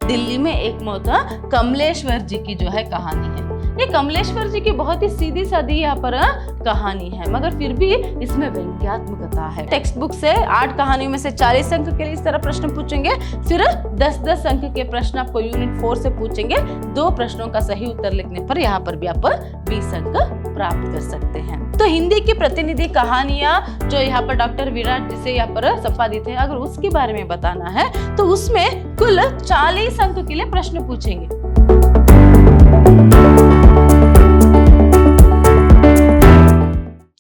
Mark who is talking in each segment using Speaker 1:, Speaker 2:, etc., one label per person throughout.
Speaker 1: दिल्ली में एक मौत कमलेश्वर जी की जो है कहानी है। ये कमलेश्वर जी की बहुत ही सीधी सादी यहाँ पर कहानी है, मगर फिर भी इसमें व्यंग्यात्मकता है। टेक्स्ट बुक से 8 कहानियों में से 40 अंक के लिए इस तरह प्रश्न पूछेंगे, फिर 10-10 अंक के प्रश्न आपको यूनिट 4 से पूछेंगे। 2 प्रश्नों का सही उत्तर लिखने पर यहाँ पर भी आप 20 अंक प्राप्त कर सकते हैं। तो हिंदी की प्रतिनिधि कहानियां जो यहाँ पर डॉक्टर विराट जी से यहाँ पर संपादित है, अगर उसके बारे में बताना है तो उसमें कुल 40 अंक के लिए प्रश्न पूछेंगे।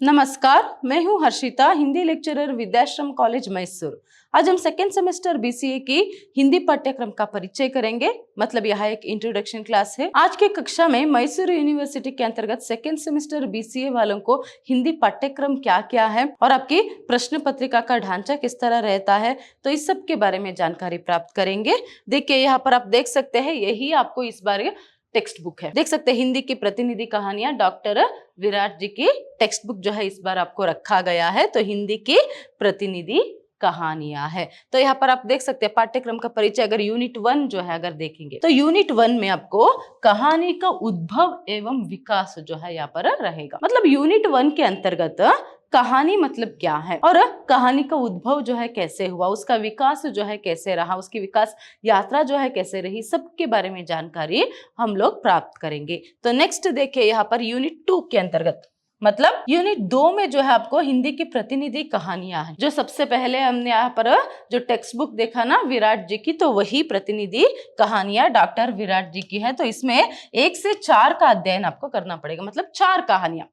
Speaker 1: नमस्कार, मैं हूं हर्षिता, हिंदी लेक्चरर विद्याश्रम कॉलेज मैसूर। आज हम सेकेंड सेमेस्टर बीसीए की हिंदी पाठ्यक्रम का परिचय करेंगे, मतलब यह एक इंट्रोडक्शन क्लास है। आज की कक्षा में मैसूर यूनिवर्सिटी के अंतर्गत सेकेंड सेमेस्टर बीसीए वालों को हिंदी पाठ्यक्रम क्या क्या है और आपकी प्रश्न पत्रिका का ढांचा किस तरह रहता है, तो इस सब के बारे में जानकारी प्राप्त करेंगे। देखिए यहाँ पर आप देख सकते हैं, यही आपको इस बार टेक्स्ट बुक है। देख सकते हैं हिंदी की प्रतिनिधि कहानियां डॉक्टर विराट जी की टेक्स्ट बुक जो है इस बार आपको रखा गया है। तो हिंदी की प्रतिनिधि कहानियां है। तो यहाँ पर आप देख सकते हैं पाठ्यक्रम का परिचय। अगर यूनिट 1 जो है अगर देखेंगे तो यूनिट 1 में आपको कहानी का उद्भव एवं विकास जो है यहाँ पर रहेगा। मतलब यूनिट 1 के अंतर्गत कहानी मतलब क्या है और कहानी का उद्भव जो है कैसे हुआ, उसका विकास जो है कैसे रहा, उसकी विकास यात्रा जो है कैसे रही, सबके बारे में जानकारी हम लोग प्राप्त करेंगे। तो नेक्स्ट देखिए यहाँ पर यूनिट 2 के अंतर्गत, मतलब यूनिट 2 में जो है आपको हिंदी की प्रतिनिधि कहानियां हैं। जो सबसे पहले हमने यहाँ पर जो टेक्स्ट बुक देखा ना विराट जी की, तो वही प्रतिनिधि कहानियां डॉक्टर विराट जी की है। तो इसमें 1 से 4 का अध्ययन आपको करना पड़ेगा, मतलब 4 कहानियां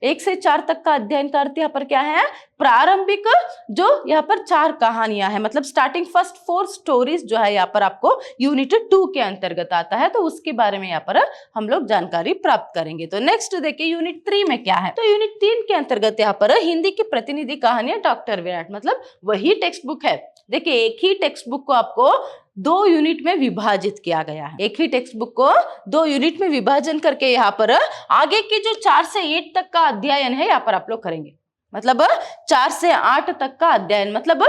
Speaker 1: 1 से 4 तक का अध्ययन करते यहाँ पर क्या है, प्रारंभिक जो यहाँ पर 4 कहानियां है, मतलब स्टार्टिंग फर्स्ट 4 स्टोरीज जो है यहाँ पर आपको यूनिट 2 के अंतर्गत आता है। तो उसके बारे में यहाँ पर हम लोग जानकारी प्राप्त करेंगे। तो नेक्स्ट देखिए यूनिट 3 में क्या है। तो यूनिट 3 के अंतर्गत यहाँ पर हिंदी की प्रतिनिधि कहानियां डॉक्टर विराट, मतलब वही टेक्स्ट बुक है। देखिए एक ही टेक्स्ट बुक को आपको 2 यूनिट में विभाजित किया गया है। एक ही टेक्स्ट बुक को 2 यूनिट में विभाजन करके यहाँ पर आगे की जो 4 से 8 तक का अध्ययन है यहाँ पर आप लोग करेंगे। मतलब 4 से 8 तक का अध्ययन, मतलब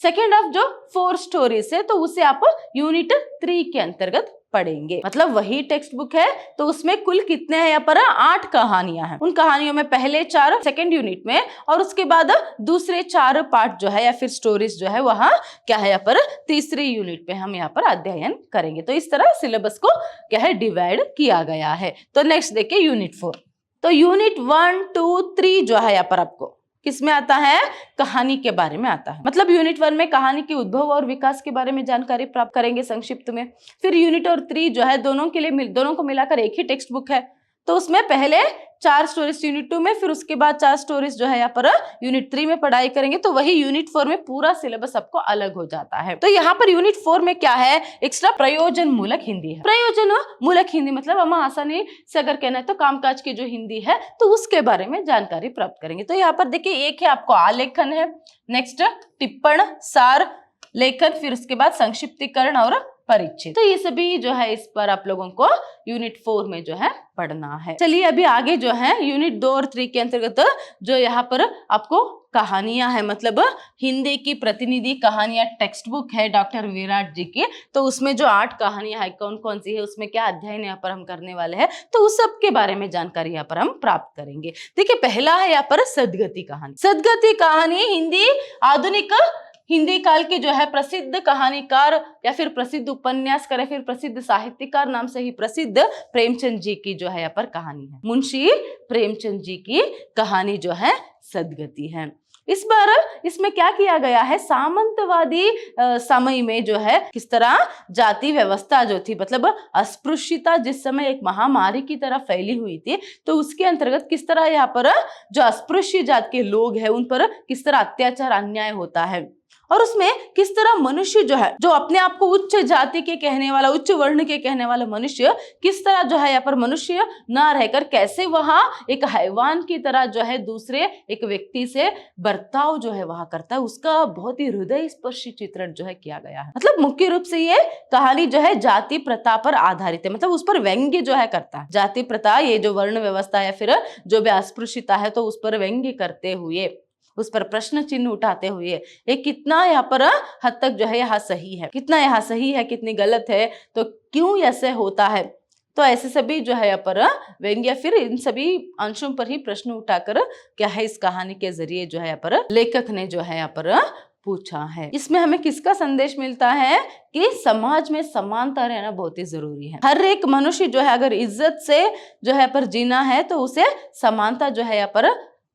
Speaker 1: सेकेंड ऑफ जो 4 स्टोरीज है तो उसे आप यूनिट 3 के अंतर्गत पढ़ेंगे। मतलब वही टेक्स्ट बुक है तो उसमें कुल कितने हैं यहाँ पर 8 कहानियां हैं। उन कहानियों में पहले 4 सेकेंड यूनिट में और उसके बाद दूसरे 4 पार्ट जो है या फिर स्टोरीज जो है वहां क्या है यहाँ पर तीसरी यूनिट पे हम यहाँ पर अध्ययन करेंगे। तो इस तरह सिलेबस को क्या है डिवाइड किया गया है। तो नेक्स्ट देखिए यूनिट 4। तो यूनिट 1, 2, 3 जो है यहाँ पर आपको किसमें आता है, कहानी के बारे में आता है। मतलब यूनिट 1 में कहानी के उद्भव और विकास के बारे में जानकारी प्राप्त करेंगे संक्षिप्त में। फिर यूनिट और 3 जो है दोनों के लिए दोनों को मिलाकर एक ही टेक्स्ट बुक है। तो उसमें पहले 4 स्टोरीज यूनिट 2 में, फिर उसके बाद 4 स्टोरीज जो है यहाँ पर यूनिट 3 में पढ़ाई करेंगे। तो वही यूनिट 4 में पूरा सिलेबस आपको अलग हो जाता है। तो यहाँ पर यूनिट 4 में क्या है, एक्स्ट्रा प्रयोजन मूलक हिंदी है। प्रयोजन मूलक हिंदी मतलब हम आसानी से अगर कहना है तो कामकाज की जो हिंदी है तो उसके बारे में जानकारी प्राप्त करेंगे। तो यहाँ पर देखिए एक है आपको आलेखन है, नेक्स्ट टिप्पण, सार, लेखन, फिर उसके बाद संक्षिप्तीकरण और परिचय। तो ये सभी जो है इस पर आप लोगों को यूनिट 4 में जो है पढ़ना है। चलिए अभी आगे जो है यूनिट 2 और 3 के अंतर्गत जो यहाँ पर आपको कहानियां है, मतलब हिंदी की प्रतिनिधि कहानियां टेक्स्ट बुक है डॉक्टर विराट जी की। तो उसमें जो 8 कहानियां है कौन कौन सी है, उसमें क्या अध्ययन यहाँ पर हम करने वाले हैं, तो उस सब के बारे में जानकारी यहाँ पर हम प्राप्त करेंगे। देखिए पहला है यहाँ पर सदगति कहानी। सदगति कहानी हिंदी आधुनिक हिंदी काल के जो है प्रसिद्ध कहानीकार या फिर प्रसिद्ध उपन्यासकार या फिर प्रसिद्ध साहित्यकार नाम से ही प्रसिद्ध प्रेमचंद जी की जो है यहाँ पर कहानी है। मुंशी प्रेमचंद जी की कहानी जो है सदगति है। इस बार इसमें क्या किया गया है, सामंतवादी समय में जो है किस तरह जाति व्यवस्था जो थी, मतलब अस्पृश्यता जिस समय एक महामारी की तरह फैली हुई थी, तो उसके अंतर्गत किस तरह यहाँ पर जो अस्पृश्य जात के लोग हैं उन पर किस तरह अत्याचार अन्याय होता है और उसमें किस तरह मनुष्य जो है, जो अपने आप को उच्च जाति के कहने वाला, उच्च वर्ण के कहने वाला मनुष्य किस तरह जो है यहाँ पर मनुष्य ना रहकर कैसे वहां एक हैवान की तरह जो है दूसरे एक व्यक्ति से बर्ताव जो है वहां करता है, उसका बहुत ही हृदय स्पर्शी चित्रण जो है किया गया है। मतलब मुख्य रूप से ये कहानी जो है जाति प्रथा पर आधारित है, मतलब उस पर व्यंग्य जो है करता है। जाति प्रथा, ये जो वर्ण व्यवस्था या फिर जो भी अस्पृश्यता है तो उस पर व्यंग्य करते हुए उस पर प्रश्न चिन्ह उठाते हुए ये कितना यहाँ पर हद तक जो है यहाँ सही है, कितना यहाँ सही है, कितनी गलत है, तो क्यों ऐसे होता है। तो ऐसे सभी जो है यहाँ पर व्यंग्य, फिर इन सभी अंशों पर ही प्रश्न उठाकर क्या है इस कहानी के जरिए जो है यहाँ पर लेखक ने जो है यहाँ पर पूछा है। इसमें हमें किसका संदेश मिलता है कि समाज में समानता रहना बहुत ही जरूरी है। हर एक मनुष्य जो है अगर इज्जत से जो है पर जीना है तो उसे समानता जो है यहाँ पर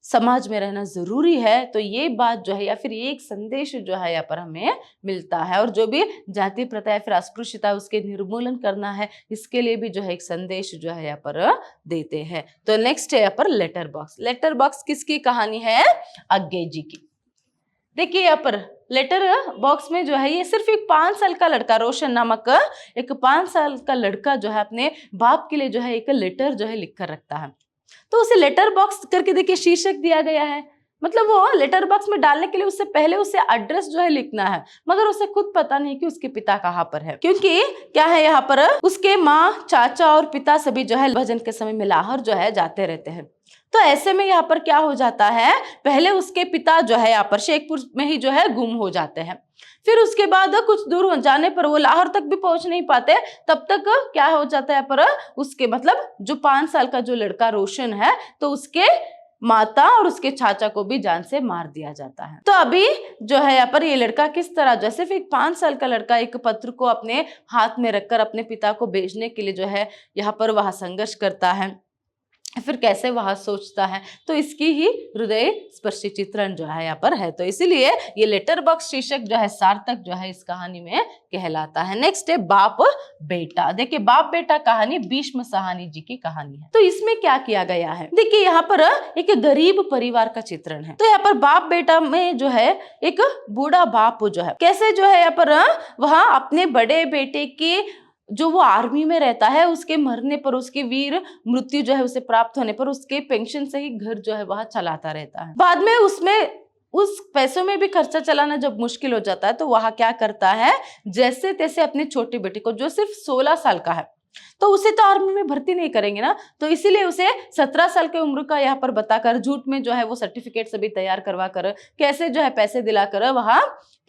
Speaker 1: समाज में रहना जरूरी है। तो ये बात जो है या फिर ये एक संदेश जो है यहाँ पर हमें मिलता है। और जो भी जाति प्रथा या फिर अस्पृश्यता उसके निर्मूलन करना है, इसके लिए भी जो है एक संदेश जो है यहाँ पर देते हैं। तो नेक्स्ट है यहाँ पर लेटर बॉक्स। लेटर बॉक्स किसकी कहानी है? अज्ञे जी की। देखिए यहाँ पर लेटर बॉक्स में जो है ये सिर्फ एक 5 साल का लड़का, रोशन नामक एक 5 साल का लड़का जो है अपने बाप के लिए जो है एक लेटर जो है लिख कर रखता है। तो उसे लेटर बॉक्स करके देखिए शीर्षक दिया गया है, मतलब वो लेटर बॉक्स में डालने के लिए उससे पहले उसे एड्रेस जो है लिखना है, मगर उसे खुद पता नहीं कि उसके पिता कहाँ पर है। क्योंकि क्या है यहाँ पर उसके माँ, चाचा और पिता सभी जो है भजन के समय में लाहौर जो है जाते रहते हैं। तो ऐसे में यहाँ पर क्या हो जाता है, पहले उसके पिता जो है यहाँ पर शेखपुर में ही जो है गुम हो जाते हैं। फिर उसके बाद कुछ दूर हो जाने पर वो लाहौर तक भी पहुंच नहीं पाते, तब तक क्या हो जाता है पर उसके मतलब जो 5 साल का जो लड़का रोशन है, तो उसके माता और उसके चाचा को भी जान से मार दिया जाता है। तो अभी जो है यहाँ पर ये लड़का किस तरह जो सिर्फ एक 5 साल का लड़का एक पत्र को अपने हाथ में रखकर अपने पिता को भेजने के लिए जो है यहाँ पर वह संघर्ष करता है, फिर कैसे वह सोचता है, तो इसकी ही हृदय स्पर्शी चित्रण जो है यहाँ पर है। तो इसीलिए ये लेटर बॉक्स शीर्षक जो है सार्थक जो है इस कहानी में कहलाता है। नेक्स्ट है बाप बेटा। देखिए बाप बेटा कहानी भीष्म साहनी जी की कहानी है। तो इसमें क्या किया गया है, देखिए यहाँ पर एक गरीब परिवार का चित्रण है। तो यहाँ पर बाप बेटा में जो है एक बूढ़ा बाप जो है कैसे जो है यहाँ पर वह अपने बड़े बेटे की जो वो आर्मी में रहता है उसके मरने पर, उसकी वीर मृत्यु जो है उसे प्राप्त होने पर उसके पेंशन से ही घर जो है वह चलाता रहता है। बाद में उसमें उस पैसों में भी खर्चा चलाना जब मुश्किल हो जाता है तो वह क्या करता है, जैसे तैसे अपने छोटे बेटे को जो सिर्फ 16 साल का है, तो उसे तो आर्मी में भर्ती नहीं करेंगे ना, तो इसीलिए उसे 17 साल की उम्र का यहाँ पर बताकर झूठ में जो है वो सर्टिफिकेट सभी तैयार करवा कर कैसे जो है पैसे दिलाकर वह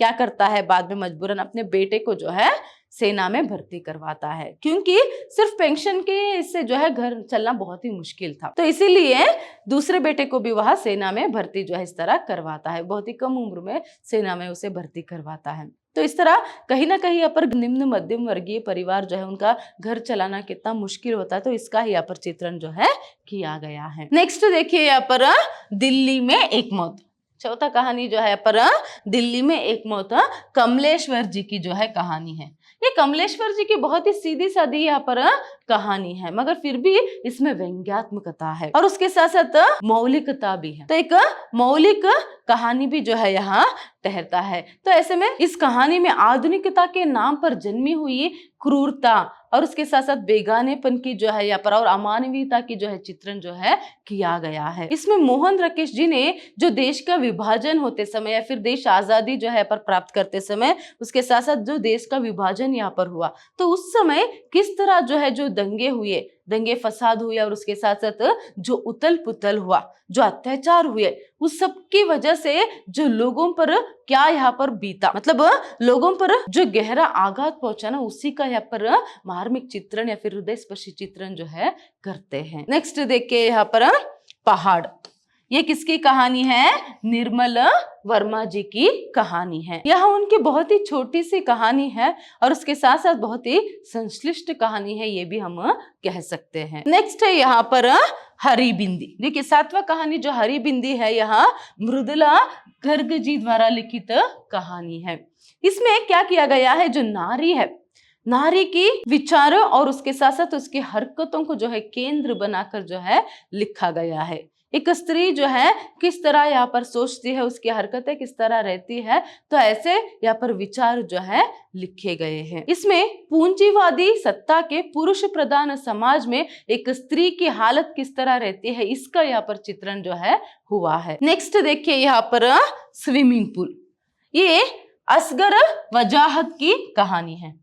Speaker 1: क्या करता है, बाद में मजबूरन अपने बेटे को जो है सेना में भर्ती करवाता है। क्योंकि सिर्फ पेंशन के इससे जो है घर चलना बहुत ही मुश्किल था, तो इसीलिए दूसरे बेटे को भी वह सेना में भर्ती जो है इस तरह करवाता है। बहुत ही कम उम्र में सेना में उसे भर्ती करवाता है। तो इस तरह कहीं ना कहीं यहाँ पर निम्न मध्यम वर्गीय परिवार जो है उनका घर चलाना कितना मुश्किल होता है, तो इसका यहाँ पर चित्रण जो है किया गया है। नेक्स्ट देखिए यहाँ पर दिल्ली में एक मौत। चौथा कहानी जो है यहाँ पर दिल्ली में एक मौत कमलेश्वर जी की जो है कहानी है। ये कमलेश्वर जी की बहुत ही सीधी सादी यहाँ पर कहानी है, मगर फिर भी इसमें व्यंग्यात्मकता है और उसके साथ साथ मौलिकता भी है। तो एक मौलिक कहानी भी जो है यहाँ ठहरता है। तो ऐसे में इस कहानी में आधुनिकता के नाम पर जन्मी हुई क्रूरता और उसके साथ साथ बेगानेपन की जो है यहाँ पर और अमानवीयता की जो है चित्रण जो है किया गया है। इसमें मोहन राकेश जी ने जो देश का विभाजन होते समय या फिर देश आजादी जो है पर प्राप्त करते समय, उसके साथ साथ जो देश का विभाजन यहाँ पर हुआ, तो उस समय किस तरह जो है जो दंगे हुए, दंगे फसाद हुए और उसके साथ साथ जो उथल पुथल हुआ, जो अत्याचार हुए, उस सब की वजह से जो लोगों पर क्या यहाँ पर बीता, मतलब लोगों पर जो गहरा आघात पहुंचा ना, उसी का यहाँ पर मार्मिक चित्रण या फिर हृदय स्पर्शी चित्रण जो है करते हैं। नेक्स्ट देखिए यहाँ पर पहाड़। ये किसकी कहानी है? निर्मल वर्मा जी की कहानी है। यह उनकी बहुत ही छोटी सी कहानी है और उसके साथ साथ बहुत ही संश्लिष्ट कहानी है, ये भी हम कह सकते हैं। नेक्स्ट है यहाँ पर हरी बिंदी। देखिए 7वां कहानी जो हरी बिंदी है, यहाँ मृदुला गर्ग जी द्वारा लिखित कहानी है। इसमें क्या किया गया है, जो नारी है, नारी की विचारों और उसके साथ साथ उसकी हरकतों को जो है केंद्र बनाकर जो है लिखा गया है। एक स्त्री जो है किस तरह यहाँ पर सोचती है, उसकी हरकतें किस तरह रहती है, तो ऐसे यहाँ पर विचार जो है लिखे गए हैं। इसमें पूंजीवादी सत्ता के पुरुष प्रधान समाज में एक स्त्री की हालत किस तरह रहती है, इसका यहाँ पर चित्रण जो है हुआ है। नेक्स्ट देखिए यहाँ पर स्विमिंग पूल। ये असगर वजाहत की कहानी है।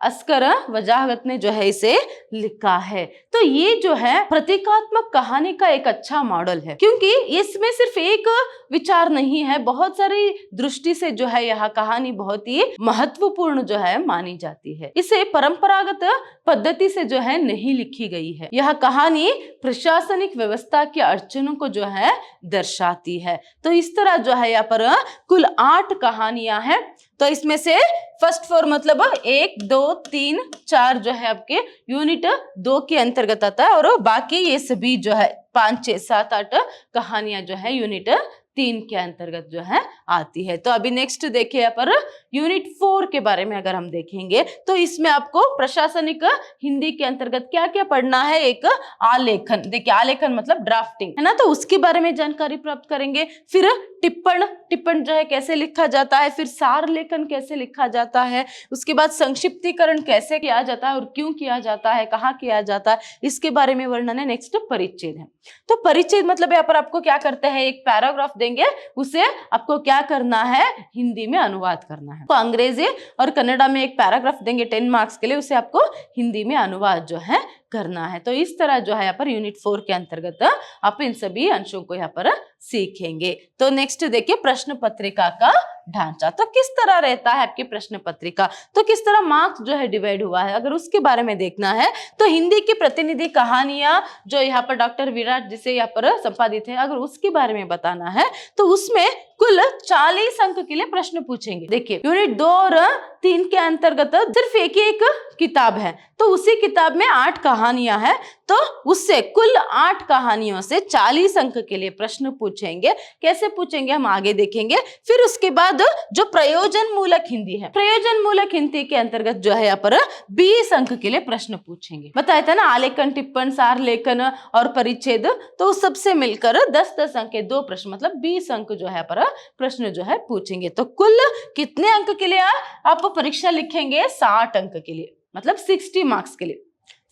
Speaker 1: अस्कर वजाहत ने जो है इसे लिखा है। तो ये जो है प्रतीकात्मक कहानी का एक अच्छा मॉडल है, क्योंकि इसमें सिर्फ एक विचार नहीं है, बहुत सारी दृष्टि से जो है यह कहानी बहुत ही महत्वपूर्ण जो है मानी जाती है। इसे परंपरागत पद्धति से जो है नहीं लिखी गई है। यह कहानी प्रशासनिक व्यवस्था की अड़चनों को जो है दर्शाती है। तो इस तरह जो है यहाँ पर कुल 8 कहानियां हैं। तो इसमें से फर्स्ट 4 मतलब 1, 2, 3, 4 जो है आपके यूनिट 2 के अंतर्गत आता है, और बाकी ये सभी जो है 5, 6, 7, 8 कहानियां जो है यूनिट 3 के अंतर्गत जो है आती है। तो अभी नेक्स्ट देखिए यहाँ पर यूनिट 4 के बारे में अगर हम देखेंगे तो इसमें आपको प्रशासनिक हिंदी के अंतर्गत क्या क्या पढ़ना है। एक आलेखन, देखिए आलेखन मतलब ड्राफ्टिंग है ना, तो उसके बारे में जानकारी प्राप्त करेंगे। फिर टिप्पण जो है कैसे लिखा जाता है, फिर सार लेखन कैसे लिखा जाता है, उसके बाद संक्षिप्तीकरण कैसे किया जाता है और क्यों किया जाता है, कहाँ किया जाता है, इसके बारे में वर्णन है। नेक्स्ट परिच्छेद है। तो परिच्छेद मतलब यहाँ पर आपको क्या करते हैं, एक पैराग्राफ देंगे, उसे आपको क्या करना है, हिंदी में अनुवाद करना है। तो अंग्रेजी और कन्नड़ा में एक पैराग्राफ देंगे 10 मार्क्स के लिए, उसे आपको हिंदी में अनुवाद जो है करना है। तो इस तरह जो है यहाँ पर यूनिट 4 के अंतर्गत आप इन सभी अंशों को यहाँ पर सीखेंगे। तो नेक्स्ट देखिए प्रश्न पत्रिका का ढांचा। तो किस तरह रहता है आपकी प्रश्न पत्रिका, तो किस तरह मार्क्स जो है डिवाइड हुआ है, अगर उसके बारे में देखना है तो हिंदी की प्रतिनिधि कहानियां जो यहाँ पर डॉक्टर विराट जी से यहाँ पर संपादित है, अगर उसके बारे में बताना है तो उसमें कुल 40 अंक के लिए प्रश्न पूछेंगे। देखिए यूनिट 2 और 3 के अंतर्गत सिर्फ एक किताब है, तो उसी किताब में 8 कहानियां हैं, तो उससे कुल 8 कहानियों से 40 अंक के लिए प्रश्न पूछेंगे। कैसे पूछेंगे हम आगे देखेंगे। फिर उसके बाद जो प्रयोजन मूलक हिंदी है, प्रयोजन मूलक हिंदी के अंतर्गत जो है यहाँ पर 20 अंक के लिए प्रश्न पूछेंगे। बताया था ना आलेखन, टिप्पण, सार लेखन और परिच्छेद, तो सबसे मिलकर 10-10 अंक के 2 प्रश्न मतलब 20 अंक जो है पर प्रश्न जो है पूछेंगे। तो कुल कितने अंक के लिए आप परीक्षा लिखेंगे, 60 अंक के लिए, मतलब 60 मार्क्स के लिए।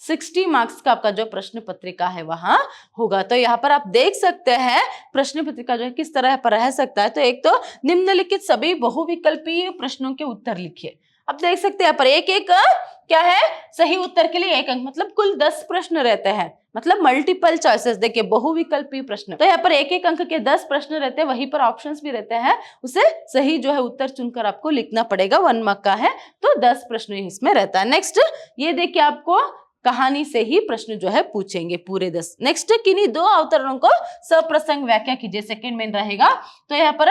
Speaker 1: 60 मार्क्स का आपका जो प्रश्न पत्रिका है वहां होगा। तो यहाँ पर आप देख सकते हैं प्रश्न पत्रिका जो है किस तरह पर रह सकता है। तो एक तो निम्नलिखित सभी बहुविकल्पीय प्रश्नों के उत्तर लिखिए। अब देख सकते हैं यहाँ पर एक क्या है, सही उत्तर के लिए 1 अंक, मतलब कुल 10 प्रश्न रहते हैं, मतलब मल्टीपल चॉइसेस। देखिए बहुविकल्पीय प्रश्न, तो यहाँ पर 1-1 अंक के 10 प्रश्न रहते हैं, वहीं पर ऑप्शंस भी रहते हैं, उसे सही जो है उत्तर चुनकर आपको लिखना पड़ेगा। 1 मार्क का है तो 10 प्रश्न इसमें रहता है। नेक्स्ट ये देखिए आपको कहानी से ही प्रश्न जो है पूछेंगे पूरे 10। नेक्स्ट किन्हीं 2 अवतरणों को सप्रसंग व्याख्या कीजिए, सेकंड मेन रहेगा। तो यहाँ पर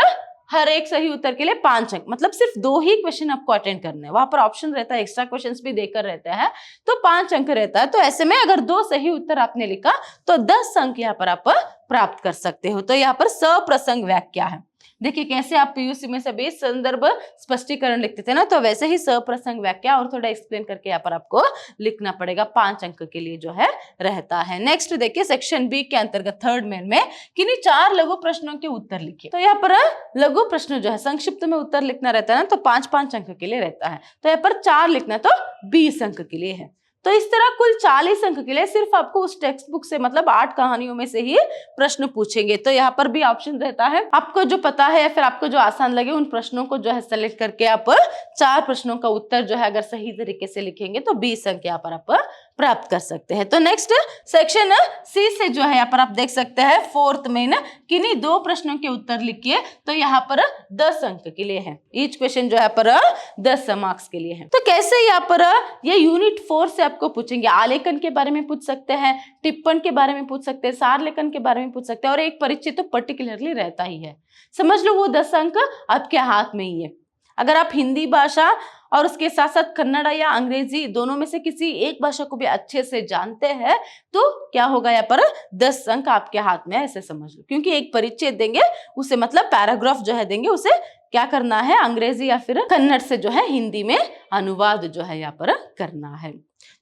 Speaker 1: हर एक सही उत्तर के लिए 5 अंक, मतलब सिर्फ 2 ही क्वेश्चन आपको अटेंड करने हैं, वहां पर ऑप्शन रहता है, एक्स्ट्रा क्वेश्चंस भी देकर रहते हैं, तो 5 अंक रहता है। तो ऐसे में अगर 2 सही उत्तर आपने लिखा तो 10 अंक यहाँ पर आप प्राप्त कर सकते हो। तो यहाँ पर सप्रसंग व्याख्या है। देखिए कैसे आप पीयूसी में सभी संदर्भ स्पष्टीकरण लिखते थे ना, तो वैसे ही सप्रसंग व्याख्या और थोड़ा एक्सप्लेन करके यहाँ पर आपको लिखना पड़ेगा। 5 अंक के लिए जो है रहता है। नेक्स्ट देखिए सेक्शन बी के अंतर्गत थर्ड मेन में किन्हीं 4 लघु प्रश्नों के उत्तर लिखिए। तो यहाँ पर लघु प्रश्न जो है संक्षिप्त में उत्तर लिखना रहता है ना, तो 5-5 अंक के लिए रहता है। तो यहाँ पर 4 लिखना तो 20 अंक के लिए है। तो इस तरह कुल 40 अंक के लिए सिर्फ आपको उस टेक्स्ट बुक से मतलब 8 कहानियों में से ही प्रश्न पूछेंगे। तो यहाँ पर भी ऑप्शन रहता है, आपको जो पता है या फिर आपको जो आसान लगे उन प्रश्नों को जो है सेलेक्ट करके आप 4 प्रश्नों का उत्तर जो है अगर सही तरीके से लिखेंगे तो 20 अंक यहाँ पर आप प्राप्त कर सकते हैं। तो नेक्स्ट सेक्शन सी से जो है यहाँ पर आप देख सकते हैं फोर्थ मेन किन्हीं 2 प्रश्नों के उत्तर लिखिए। तो यहाँ पर 10 अंक के लिए है, ईच क्वेश्चन जो है पर 10 मार्क्स के लिए है। तो कैसे यहाँ पर ये यूनिट 4 से आपको पूछेंगे, आलेखन के बारे में पूछ सकते हैं, टिप्पण के बारे में पूछ सकते हैं, सार लेखन के बारे में पूछ सकते हैं, और एक परिचित तो पर्टिकुलरली रहता ही है। समझ लो वो 10 अंक आपके हाथ में ही है। अगर आप हिंदी भाषा और उसके साथ साथ कन्नड़ा या अंग्रेजी दोनों में से किसी एक भाषा को भी अच्छे से जानते हैं तो क्या होगा, यहाँ पर 10 अंक आपके हाथ में है, ऐसे समझ लो। क्योंकि एक परिच्छेद देंगे उसे मतलब पैराग्राफ जो है देंगे, उसे क्या करना है, अंग्रेजी या फिर कन्नड़ से जो है हिंदी में अनुवाद जो है यहाँ पर करना है।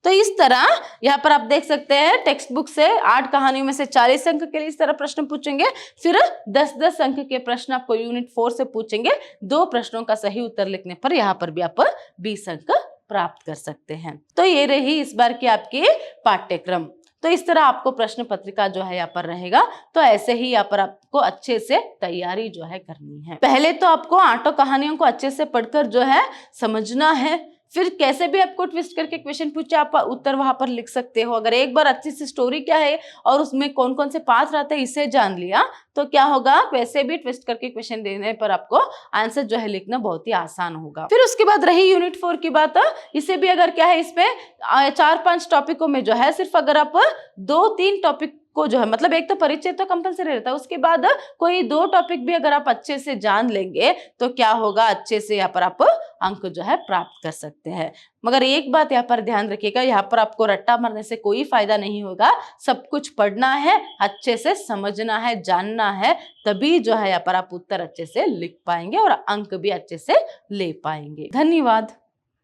Speaker 1: तो इस तरह यहाँ पर आप देख सकते हैं टेक्स्ट बुक से 8 कहानियों में से 40 अंक के लिए इस तरह प्रश्न पूछेंगे। फिर 10-10 अंक के प्रश्न आपको यूनिट 4 से पूछेंगे। 2 प्रश्नों का सही उत्तर लिखने पर यहाँ पर भी आप 20 अंक प्राप्त कर सकते हैं। तो ये रही इस बार की आपकी पाठ्यक्रम। तो इस तरह आपको प्रश्न पत्रिका जो है यहाँ पर रहेगा। तो ऐसे ही यहाँ पर आपको अच्छे से तैयारी जो है करनी है। पहले तो आपको 8 कहानियों को अच्छे से पढ़कर जो है समझना है, फिर कैसे भी आपको ट्विस्ट करके क्वेश्चन पूछे आप उत्तर वहां पर लिख सकते हो। अगर एक बार अच्छी सी स्टोरी क्या है और उसमें कौन कौन से पात्र आते हैं इसे जान लिया तो क्या होगा, वैसे भी ट्विस्ट करके क्वेश्चन देने पर आपको आंसर जो है लिखना बहुत ही आसान होगा। फिर उसके बाद रही यूनिट 4 की बात, इसे भी अगर क्या है इसमें 4-5 टॉपिकों में जो है सिर्फ अगर आप 2-3 टॉपिक को जो है, मतलब एक तो परिचय तो कंपलसरी रहता है, उसके बाद कोई 2 टॉपिक भी अगर आप अच्छे से जान लेंगे तो क्या होगा, अच्छे से यहाँ पर आप अंक जो है प्राप्त कर सकते हैं। मगर एक बात यहाँ पर ध्यान रखिएगा, यहाँ पर आपको रट्टा मारने से कोई फायदा नहीं होगा। सब कुछ पढ़ना है, अच्छे से समझना है, जानना है, तभी जो है यहाँ पर आप उत्तर अच्छे से लिख पाएंगे और अंक भी अच्छे से ले पाएंगे। धन्यवाद।